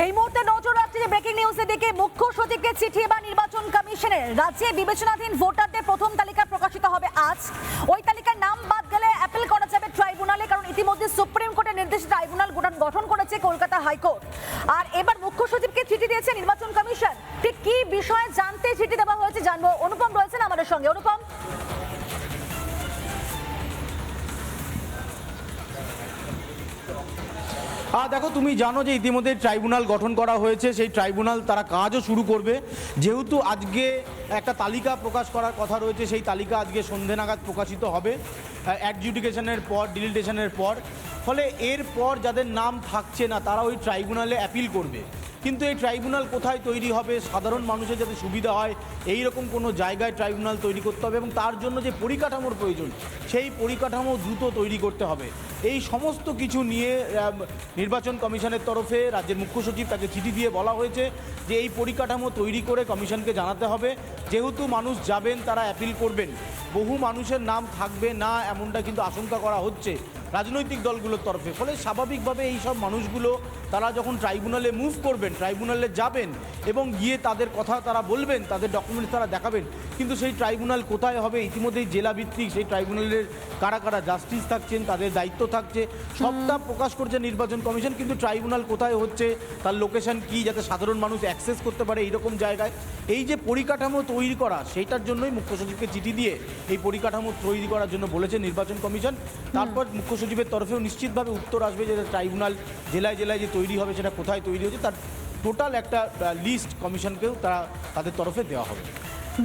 এই মুহূর্তে নজর রাখছে যে ব্রেকিং নিউজের দিকে। মুখ্য সচিবকে চিঠি বা নির্বাচন কমিশনের রাজ্যে বিবেচনাধীন ভোটারদের প্রথম তালিকা প্রকাশিত হবে আজ। ওই তালিকার নাম বাদ গেলে অ্যাপিল করা যাবে ট্রাইব্যুনালে, কারণ ইতিমধ্যে সুপ্রিম কোর্টের নির্দেশে ট্রাইব্যুনাল গঠন করেছে কলকাতা হাইকোর্ট। আর এবার মুখ্য সচিবকে চিঠি দিয়েছে নির্বাচন কমিশন। ঠিক কি বিষয়ে জানতে চিঠি দেওয়া হয়েছে জানবো। অনুপম রয়েছেন আমাদের সঙ্গে। অনুপম, দেখো, তুমি জানো যে ইতিমধ্যে ট্রাইব্যুনাল গঠন করা হয়েছে। সেই ট্রাইব্যুনাল তারা কাজও শুরু করবে। যেহেতু আজকে একটা তালিকা প্রকাশ করার কথা রয়েছে, সেই তালিকা আজকে সন্ধে নাগাদ প্রকাশিত হবে অ্যাডজুডিকেশনের পর, ডিলিটেশনের পর। ফলে এরপর যাদের নাম থাকছে না তারা ওই ট্রাইব্যুনালে অ্যাপিল করবে। কিন্তু এই ট্রাইব্যুনাল কোথায় তৈরি হবে, সাধারণ মানুষের যাতে সুবিধা হয় এই রকম কোনো জায়গায় ট্রাইব্যুনাল তৈরি করতে হবে, এবং তার জন্য যে পরিকাঠামোর প্রয়োজন সেই পরিকাঠামো দ্রুত তৈরি করতে হবে। এই সমস্ত কিছু নিয়ে নির্বাচন কমিশনের তরফে রাজ্যের মুখ্য সচিব তাকে চিঠি দিয়ে বলা হয়েছে যে এই পরিকাঠামো তৈরি করে কমিশনকে জানাতে হবে। যেহেতু মানুষ যাবেন, তারা অ্যাপিল করবেন, বহু মানুষের নাম থাকবে না এমনটা কিন্তু আশঙ্কা করা হচ্ছে রাজনৈতিক দলগুলোর তরফে। ফলে স্বাভাবিকভাবে এই সব মানুষগুলো তারা যখন ট্রাইব্যুনালে মুভ করবেন, ট্রাইব্যুনালে যাবেন এবং গিয়ে তাদের কথা তারা বলবেন, তাদের ডকুমেন্টস তারা দেখাবেন। কিন্তু সেই ট্রাইব্যুনাল কোথায় হবে, ইতিমধ্যেই জেলাভিত্তিক সেই ট্রাইব্যুনালের কারা কারা জাস্টিস থাকছেন, তাদের দায়িত্ব থাকছে, সবটা প্রকাশ করছে নির্বাচন কমিশন। কিন্তু ট্রাইব্যুনাল কোথায় হচ্ছে, তার লোকেশন কি, যাতে সাধারণ মানুষ অ্যাক্সেস করতে পারে এইরকম জায়গায় এই যে পরিকাঠামো তৈরি করা, সেইটার জন্যই মুখ্য সচিবকে চিঠি দিয়ে এই পরিকাঠামো তৈরি করার জন্য বলেছে নির্বাচন কমিশন। তারপর মুখ্য সচিবের তরফেও নিশ্চিতভাবে উত্তর আসবে যে ট্রাইব্যুনাল জেলায় জেলায় যে তৈরি হবে সেটা কোথায় তৈরি হচ্ছে, তার টোটাল একটা লিস্ট কমিশনকেও তাদের তরফে দেওয়া হবে।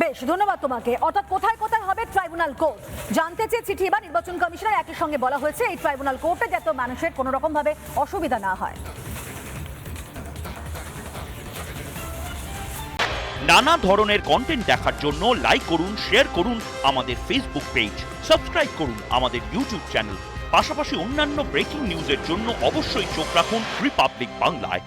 বেশ, ধন্যবাদ তোমাকে। অর্থাৎ কোথায় কোথায় হবে ট্রাইব্যুনাল কোর্ট জানতে চেয়ে চিঠি বা নির্বাচন কমিশনের একই সঙ্গে বলা হয়েছে এই ট্রাইব্যুনাল কোর্টে যাতে মানুষের কোনো রকম ভাবে অসুবিধা না হয়। নানা ধরনের কন্টেন্ট দেখার জন্য লাইক করুন, শেয়ার করুন আমাদের ফেসবুক পেজ, সাবস্ক্রাইব করুন আমাদের ইউটিউব চ্যানেল। পাশাপাশি অন্যান্য ব্রেকিং নিউজের জন্য অবশ্যই চোখ রাখুন রিপাবলিক বাংলায়।